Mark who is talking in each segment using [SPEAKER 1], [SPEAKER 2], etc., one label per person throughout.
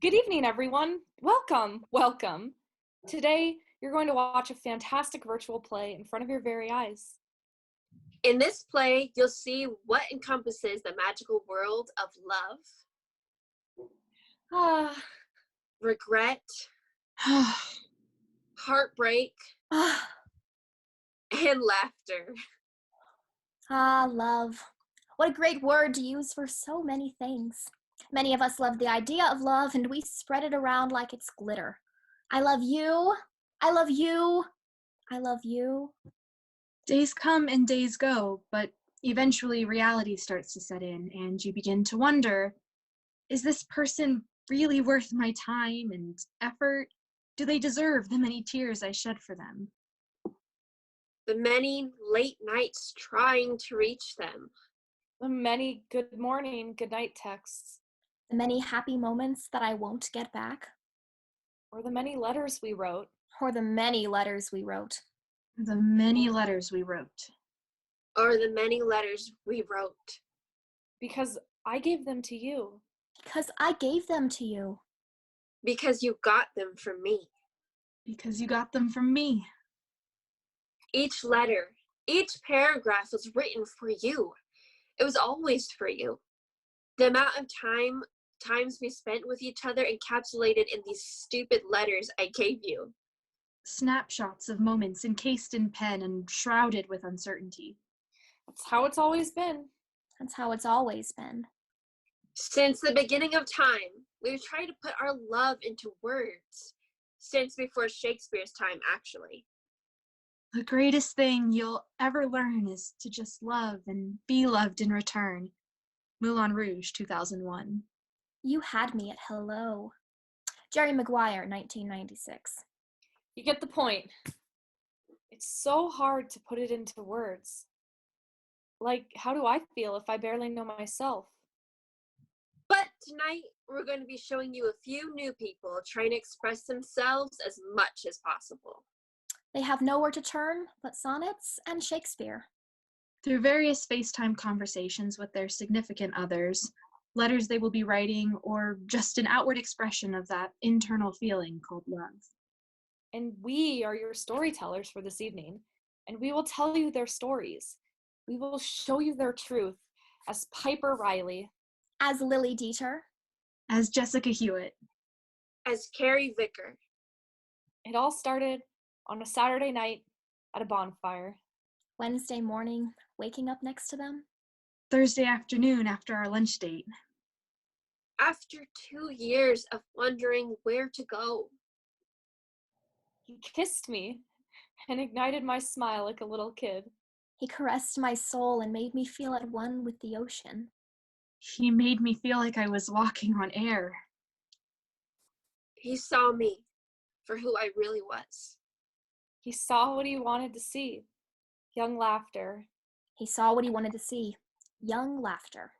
[SPEAKER 1] Good evening, everyone. Welcome. Today, you're going to watch a fantastic virtual play in front of your very eyes.
[SPEAKER 2] In this play, you'll see what encompasses the magical world of love,
[SPEAKER 1] Ah,
[SPEAKER 2] regret, heartbreak, and laughter.
[SPEAKER 3] Love. What a great word to use for so many things. Many of us love the idea of love and we spread it around like it's glitter. I love you. I love you. I love you.
[SPEAKER 4] Days come and days go, but eventually reality starts to set in and you begin to wonder, is this person really worth my time and effort? Do they deserve the many tears I shed for them?
[SPEAKER 2] The many late nights trying to reach them.
[SPEAKER 1] the many good morning, good night texts,
[SPEAKER 3] The many happy moments that I won't get back,
[SPEAKER 1] or the many letters we wrote.
[SPEAKER 3] or the many letters we wrote.
[SPEAKER 4] The many letters we wrote.
[SPEAKER 2] Or the many letters we wrote.
[SPEAKER 1] Because I gave them to you.
[SPEAKER 3] Because I gave them to you.
[SPEAKER 2] Because you got them from me.
[SPEAKER 4] Because you got them from me.
[SPEAKER 2] Each letter, each paragraph was written for you. It was always for you. The amount of times we spent with each other encapsulated in these stupid letters I gave you.
[SPEAKER 4] Snapshots of moments encased in pen and shrouded with uncertainty.
[SPEAKER 1] That's how it's always been.
[SPEAKER 3] That's how it's always been.
[SPEAKER 2] Since the beginning of time, we've tried to put our love into words. Since before Shakespeare's time, actually.
[SPEAKER 4] The greatest thing you'll ever learn is to just love and be loved in return. Moulin Rouge, 2001.
[SPEAKER 3] You had me at hello. Jerry Maguire, 1996.
[SPEAKER 1] You get the point. It's so hard to put it into words. Like, how do I feel if I barely know myself?
[SPEAKER 2] But tonight, we're going to be showing you a few new people trying to express themselves as much as possible.
[SPEAKER 3] They have nowhere to turn but sonnets and Shakespeare.
[SPEAKER 4] Through various FaceTime conversations with their significant others, letters they will be writing, or just an outward expression of that internal feeling called love.
[SPEAKER 1] And we are your storytellers for this evening, and we will tell you their stories. We will show you their truth as Piper Riley,
[SPEAKER 3] As Lily Dieter,
[SPEAKER 4] As Jessica Hewitt.
[SPEAKER 2] As Carrie Vicker.
[SPEAKER 1] It all started on a Saturday night at a bonfire.
[SPEAKER 3] Wednesday morning, waking up next to them.
[SPEAKER 4] Thursday afternoon after our lunch date.
[SPEAKER 2] After 2 years of wondering where to go.
[SPEAKER 1] He kissed me and ignited my smile like a little kid.
[SPEAKER 3] He caressed my soul and made me feel at one with the ocean.
[SPEAKER 4] He made me feel like I was walking on air.
[SPEAKER 2] He saw me for who I really was.
[SPEAKER 1] He saw what he wanted to see, young laughter.
[SPEAKER 3] He saw what he wanted to see, young laughter.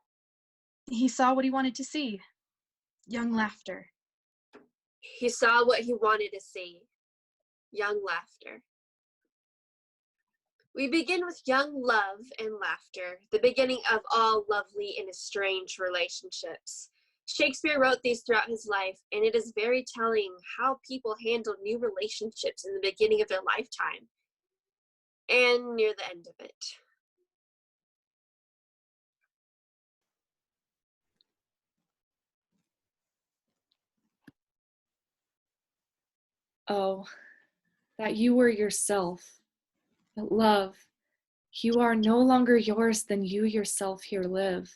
[SPEAKER 4] He saw what he wanted to see, young laughter.
[SPEAKER 2] He saw what he wanted to see, young laughter. We begin with young love and laughter, the beginning of all lovely and estranged relationships. Shakespeare wrote these throughout his life, and it is very telling how people handle new relationships in the beginning of their lifetime and near the end of it.
[SPEAKER 1] Oh, that you were yourself. But love, you are no longer yours than you yourself here live.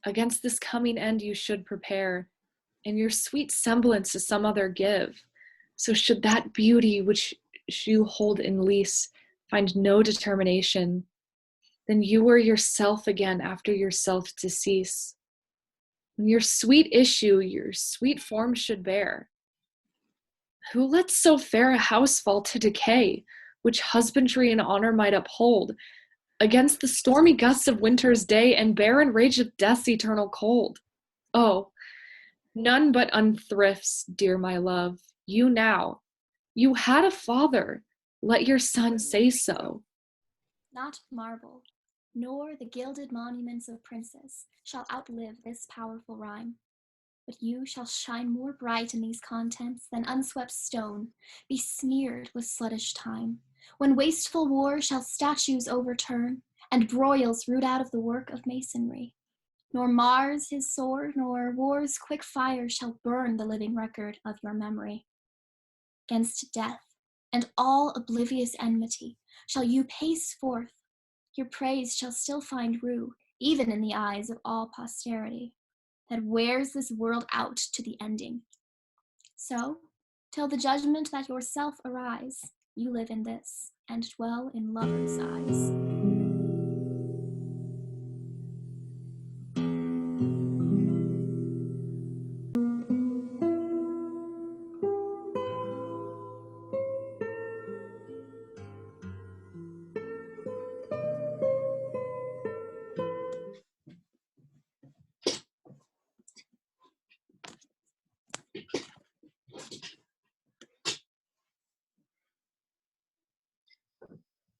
[SPEAKER 1] Against this coming end you should prepare, and your sweet semblance to some other give. So should that beauty which you hold in lease find no determination, then you were yourself again after yourself to cease. When your sweet issue your sweet form should bear, who lets so fair a house fall to decay, which husbandry and honor might uphold, against the stormy gusts of winter's day and barren rage of death's eternal cold? Oh, none but unthrifts, dear my love, you now. You had a father, let your son say so.
[SPEAKER 3] Not marble, nor the gilded monuments of princes shall outlive this powerful rhyme. But you shall shine more bright in these contents than unswept stone, be smeared with sluttish time, when wasteful war shall statues overturn, and broils root out of the work of masonry. Nor Mars his sword, nor war's quick fire shall burn the living record of your memory. 'Gainst death and all oblivious enmity shall you pace forth. Your praise shall still find rue, even in the eyes of all posterity, that wears this world out to the ending. So, till the judgment that yourself arise, you live in this, and dwell in lovers' eyes.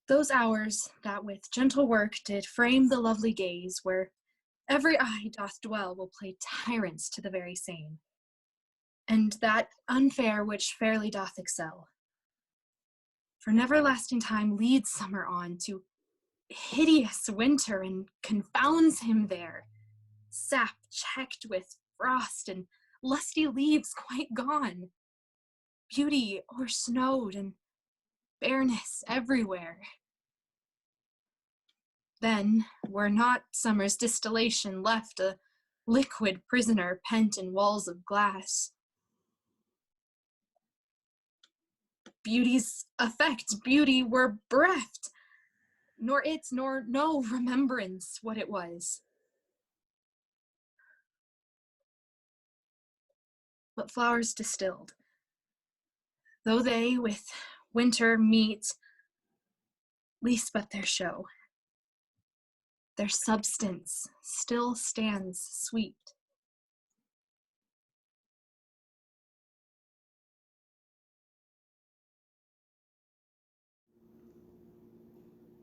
[SPEAKER 4] Those hours that with gentle work did frame the lovely gaze, where every eye doth dwell will play tyrants to the very same, and that unfair which fairly doth excel. For never lasting time leads summer on to hideous winter, and confounds him there, sap checked with frost and lusty leaves quite gone, beauty o'ersnowed and bareness everywhere. Then, were not summer's distillation left a liquid prisoner pent in walls of glass, beauty's effect, beauty were bereft, nor it nor no remembrance what it was. But flowers distilled, though they with winter meet, least but their show, their substance still stands sweet.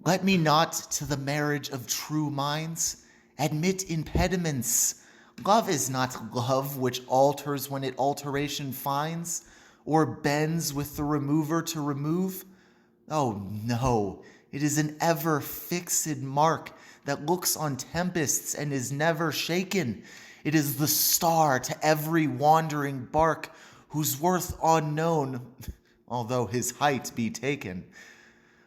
[SPEAKER 5] Let me not to the marriage of true minds admit impediments. Love is not love which alters when it alteration finds, or bends with the remover to remove. Oh no, it is an ever fixed mark that looks on tempests and is never shaken. It is the star to every wandering bark, whose worth unknown, although his height be taken.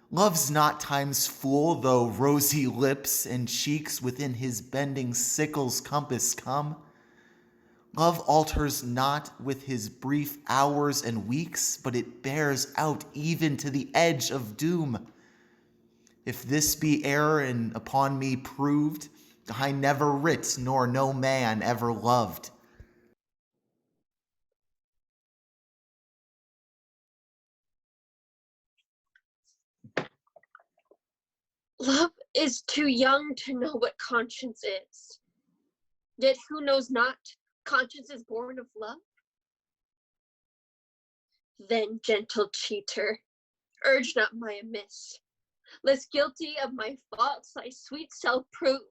[SPEAKER 5] Love's not time's fool, though rosy lips and cheeks within his bending sickle's compass come. Love alters not with his brief hours and weeks, but it bears out even to the edge of doom. If this be error and upon me proved, I never writ nor no man ever loved.
[SPEAKER 2] Love is too young to know what conscience is. Yet who knows not, conscience is born of love? Then, gentle cheater, urge not my amiss, lest guilty of my faults thy sweet self prove.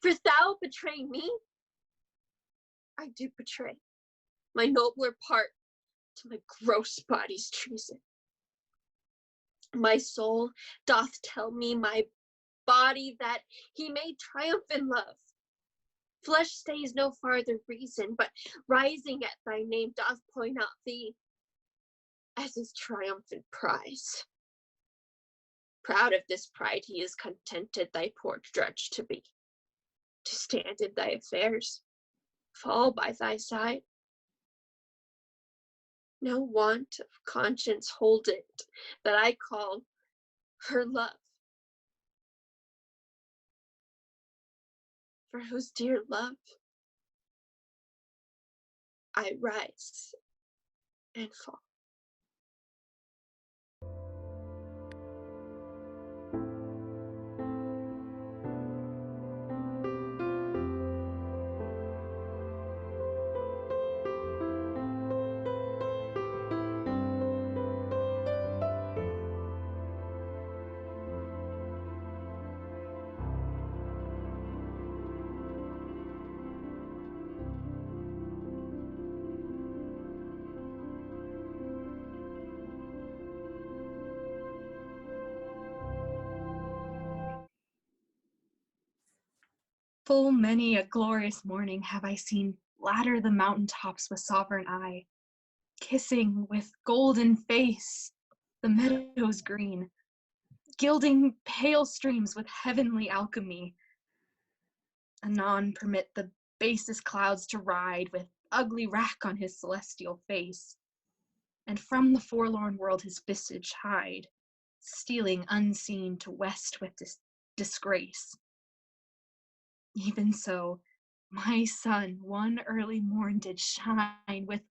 [SPEAKER 2] For thou betraying me, I do betray my nobler part to my gross body's treason. My soul doth tell me, my body, that he may triumph in love. Flesh stays no farther reason, but rising at thy name doth point out thee as his triumphant prize. Proud of this pride he is contented thy poor drudge to be, to stand in thy affairs, fall by thy side. No want of conscience hold it that I call her love, for whose dear love I rise and fall.
[SPEAKER 4] Full many a glorious morning have I seen ladder the mountain tops with sovereign eye, kissing with golden face the meadows green, gilding pale streams with heavenly alchemy. Anon permit the basest clouds to ride with ugly rack on his celestial face, and from the forlorn world his visage hide, stealing unseen to west with disgrace. Even so, my sun one early morn did shine with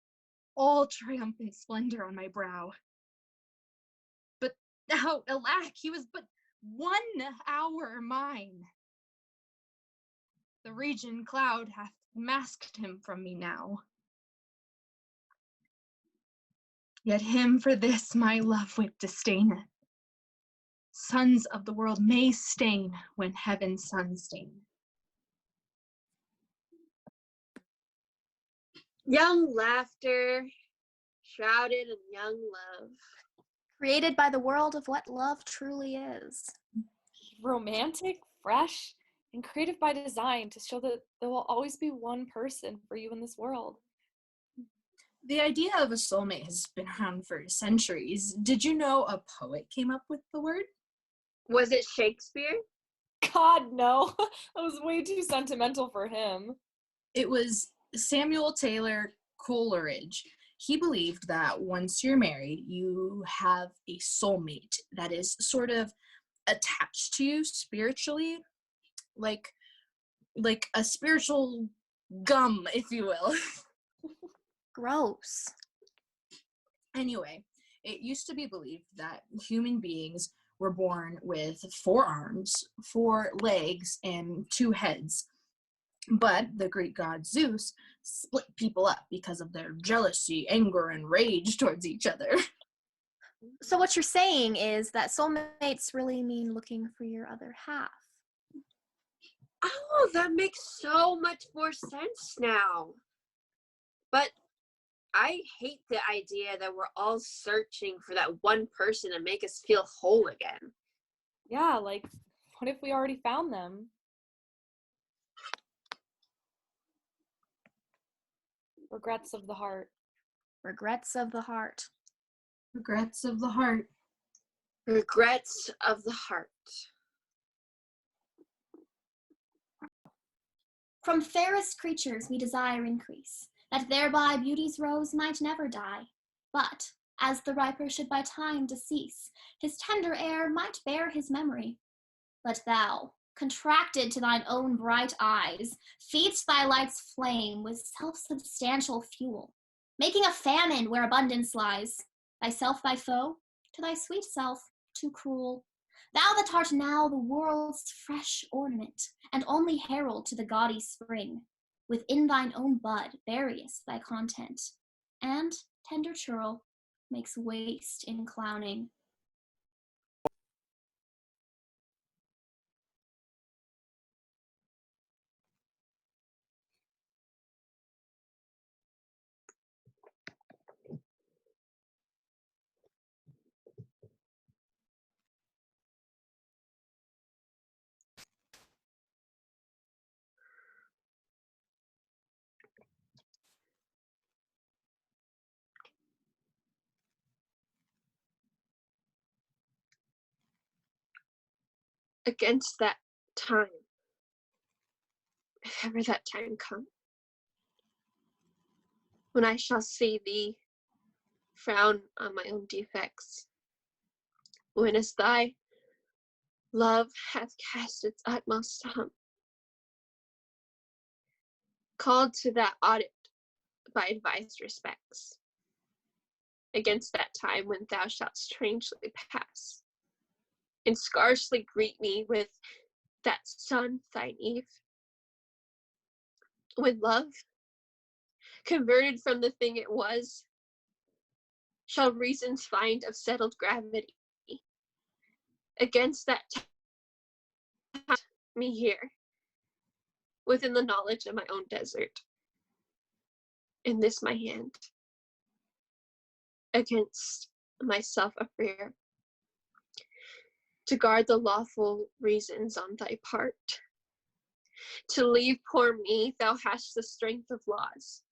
[SPEAKER 4] all triumphant splendor on my brow. But now, alack, he was but 1 hour mine. The region cloud hath masked him from me now. Yet him for this my love wit disdaineth. Sons of the world may stain when heaven's sun stain.
[SPEAKER 2] Young laughter, shrouded in young love.
[SPEAKER 3] Created by the world of what love truly is.
[SPEAKER 1] Romantic, fresh, and creative by design to show that there will always be one person for you in this world.
[SPEAKER 6] The idea of a soulmate has been around for centuries. Did you know a poet came up with the word?
[SPEAKER 2] Was it Shakespeare?
[SPEAKER 1] God, no. That was way too sentimental for him.
[SPEAKER 6] It was Samuel Taylor Coleridge. He believed that once you're married, you have a soulmate that is sort of attached to you spiritually, like a spiritual gum, if you will.
[SPEAKER 3] Gross.
[SPEAKER 6] Anyway, it used to be believed that human beings were born with 4 arms, 4 legs, and 2 heads. But the Greek god Zeus split people up because of their jealousy, anger, and rage towards each other.
[SPEAKER 3] So what you're saying is that soulmates really mean looking for your other half.
[SPEAKER 2] Oh, that makes so much more sense now. But I hate the idea that we're all searching for that one person to make us feel whole again.
[SPEAKER 1] Yeah, like, what if we already found them? Regrets of the heart.
[SPEAKER 3] Regrets of the heart.
[SPEAKER 6] Regrets of the heart.
[SPEAKER 2] Regrets of the heart.
[SPEAKER 3] From fairest creatures we desire increase, that thereby beauty's rose might never die. But, as the riper should by time decease, his tender air might bear his memory. But thou, contracted to thine own bright eyes, feed'st thy light's flame with self-substantial fuel, making a famine where abundance lies, thyself thy foe, to thy sweet self too cruel. Thou that art now the world's fresh ornament, and only herald to the gaudy spring, within thine own bud buryest thy content, and, tender churl, makes waste in clowning.
[SPEAKER 2] Against that time, if ever that time come, when I shall see thee frown on my own defects, when as thy love hath cast its utmost sum, called to that audit by advised respects, against that time when thou shalt strangely pass, and scarcely greet me with that sun thine eve, when love, converted from the thing it was, shall reasons find of settled gravity, against that time me here, within the knowledge of my own desert, in this my hand, against myself afreer, to guard the lawful reasons on thy part, To leave poor me, thou hast the strength of laws.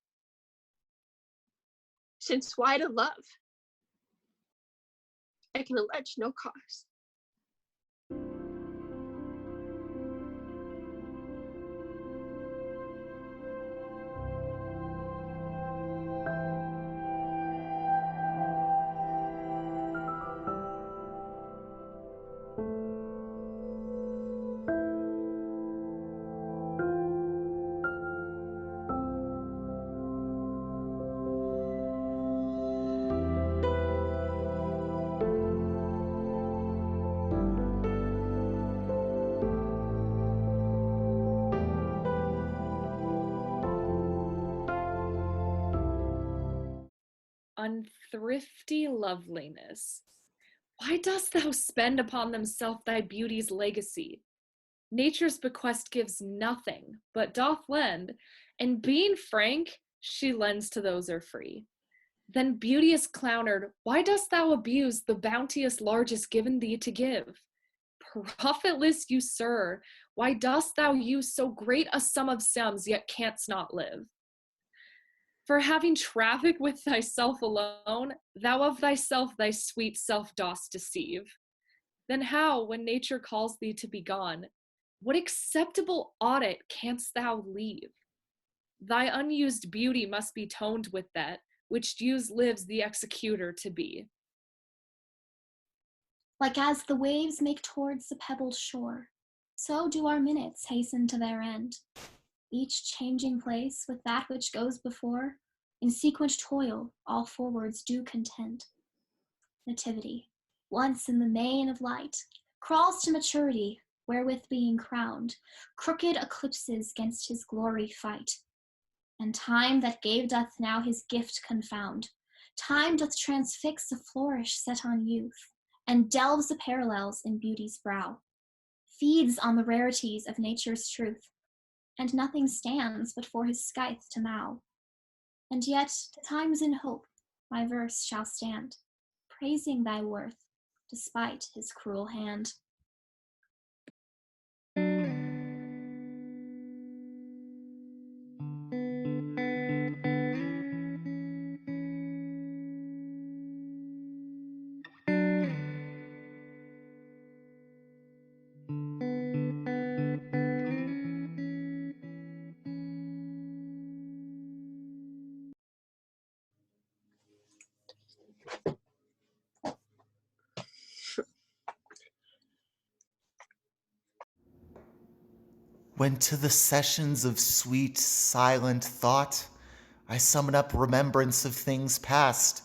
[SPEAKER 2] Since why to love? I can allege no cause.
[SPEAKER 1] Unthrifty loveliness, why dost thou spend upon themself thy beauty's legacy? Nature's bequest gives nothing, but doth lend, and being frank, she lends to those are free. Then, beauteous clownard, why dost thou abuse the bounteous largest given thee to give? Profitless usurer, why dost thou use so great a sum of sums, yet canst not live? For having traffic with thyself alone, thou of thyself thy sweet self dost deceive. Then how, when nature calls thee to be gone, what acceptable audit canst thou leave? Thy unused beauty must be toned with that, which used lives the executor to be.
[SPEAKER 3] Like as the waves make towards the pebbled shore, so do our minutes hasten to their end. Each changing place with that which goes before, in sequent toil all forwards do contend. Nativity, once in the main of light, crawls to maturity, wherewith being crowned, crooked eclipses 'gainst his glory fight. And time that gave doth now his gift confound. Time doth transfix a flourish set on youth, and delves the parallels in beauty's brow, feeds on the rarities of nature's truth, and nothing stands but for his scythe to mow. And yet, to times in hope, my verse shall stand, praising thy worth, despite his cruel hand.
[SPEAKER 5] When to the sessions of sweet, silent thought I summon up remembrance of things past,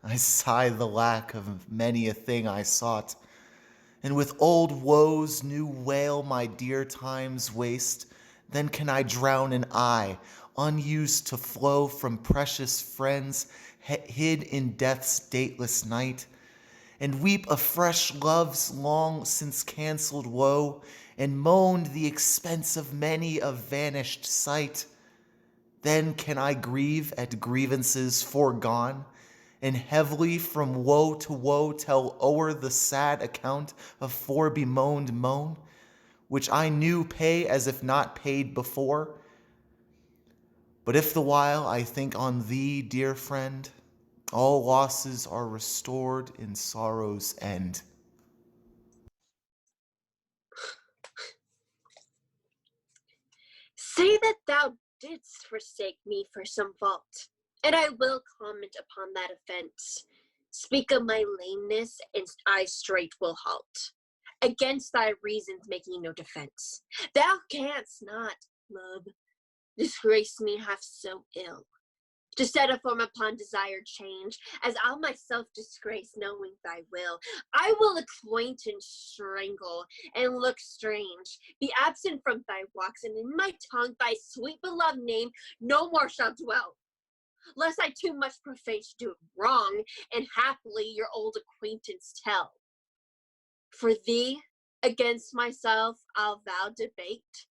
[SPEAKER 5] I sigh the lack of many a thing I sought, and with old woes new wail my dear time's waste. Then can I drown an eye, unused to flow from precious friends, hid in death's dateless night, and weep afresh love's long since cancelled woe, and moan the expense of many a vanished sight. Then can I grieve at grievances foregone, and heavily from woe to woe tell o'er the sad account of fore-bemoaned moan, which I knew pay as if not paid before. But if the while I think on thee, dear friend, all losses are restored in sorrow's end.
[SPEAKER 2] Say that thou didst forsake me for some fault, and I will comment upon that offense. Speak of my lameness, and I straight will halt, against thy reasons making no defense. Thou canst not, love, disgrace me half so ill, to set a form upon desired change, as I'll myself disgrace knowing thy will. I will acquaintance strangle, and look strange, be absent from thy walks, and in my tongue thy sweet beloved name no more shall dwell, lest I too much profane do it wrong, and haply your old acquaintance tell. For thee, against myself I'll vow debate,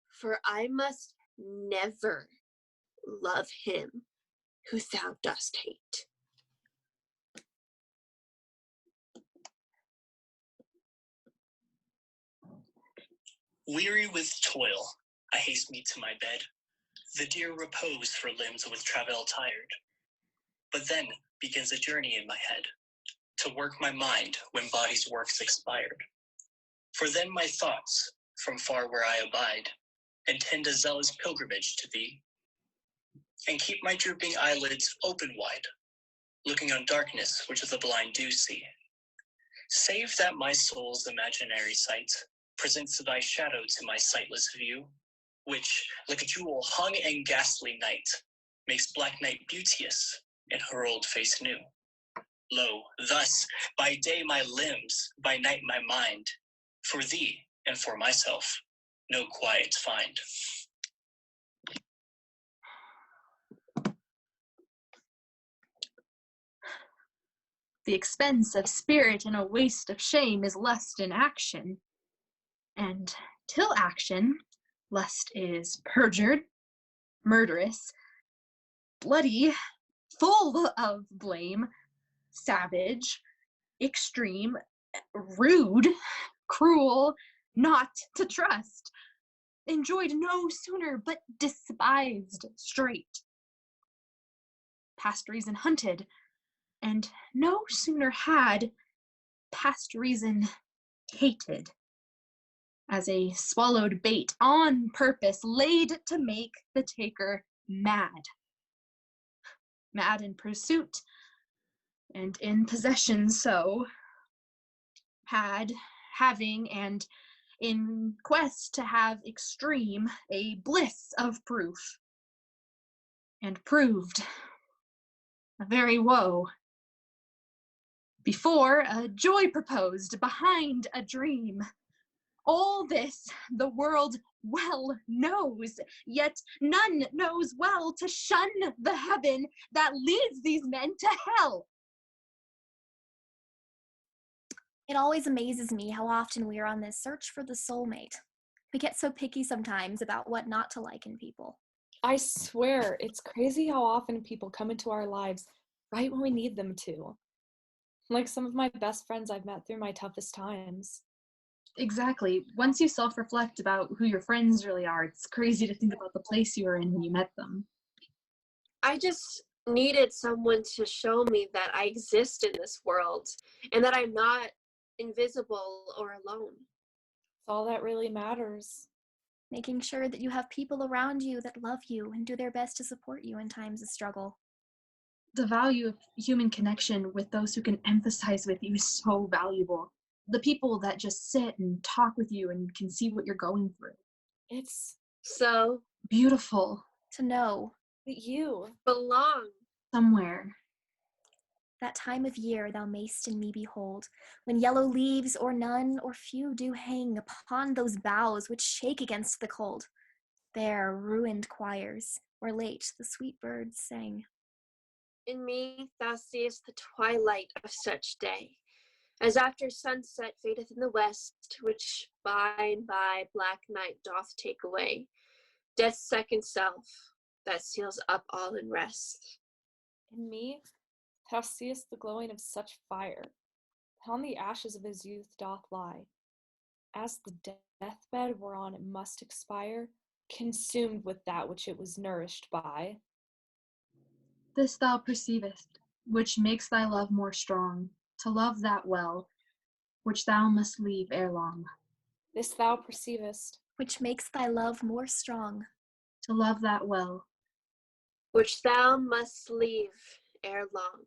[SPEAKER 2] for I must never love him who thou dost hate.
[SPEAKER 7] Weary with toil, I haste me to my bed, the dear repose for limbs with travail tired. But then begins a journey in my head, to work my mind when body's work's expired. For then my thoughts, from far where I abide, intend a zealous pilgrimage to thee, and keep my drooping eyelids open wide, looking on darkness which the blind do see. Save that my soul's imaginary sight presents thy shadow to my sightless view, which, like a jewel hung in ghastly night, makes black night beauteous and her old face new. Lo, thus, by day my limbs, by night my mind, for thee and for myself, no quiet find.
[SPEAKER 4] The expense of spirit and a waste of shame is lust in action. And till action, lust is perjured, murderous, bloody, full of blame, savage, extreme, rude, cruel, not to trust, enjoyed no sooner but despised straight, past reason hunted, and no sooner had past reason hated, as a swallowed bait on purpose laid to make the taker mad. Mad in pursuit and in possession so, having, and in quest to have extreme a bliss of proof, and proved a very woe. Before, a joy proposed, behind a dream. All this the world well knows, yet none knows well to shun the heaven that leads these men to hell.
[SPEAKER 3] It always amazes me how often we are on this search for the soulmate. We get so picky sometimes about what not to like in people.
[SPEAKER 1] I swear, it's crazy how often people come into our lives right when we need them to. Like some of my best friends I've met through my toughest times.
[SPEAKER 4] Exactly. Once you self-reflect about who your friends really are, it's crazy to think about the place you were in when you met them.
[SPEAKER 2] I just needed someone to show me that I exist in this world and that I'm not invisible or alone.
[SPEAKER 1] It's all that really matters.
[SPEAKER 3] Making sure that you have people around you that love you and do their best to support you in times of struggle.
[SPEAKER 4] The value of human connection with those who can empathize with you is so valuable. The people that just sit and talk with you and can see what you're going through.
[SPEAKER 1] It's
[SPEAKER 2] So
[SPEAKER 4] Beautiful.
[SPEAKER 3] To know
[SPEAKER 1] that you
[SPEAKER 2] belong.
[SPEAKER 4] Somewhere.
[SPEAKER 3] that time of year thou mayst in me behold, when yellow leaves or none or few do hang upon those boughs which shake against the cold. There ruined choirs, where late the sweet birds sang.
[SPEAKER 2] In me thou seest the twilight of such day, as after sunset fadeth in the west, which by and by black night doth take away, death's second self, that seals up all in rest.
[SPEAKER 1] in me, thou seest the glowing of such fire, upon the ashes of his youth doth lie, as the deathbed whereon it must expire, consumed with that which it was nourished by.
[SPEAKER 4] This thou perceivest, which makes thy love more strong, to love that well, which thou must leave ere long.
[SPEAKER 1] This thou perceivest,
[SPEAKER 3] Which makes thy love more strong.
[SPEAKER 4] To love that well,
[SPEAKER 2] Which thou must leave ere long.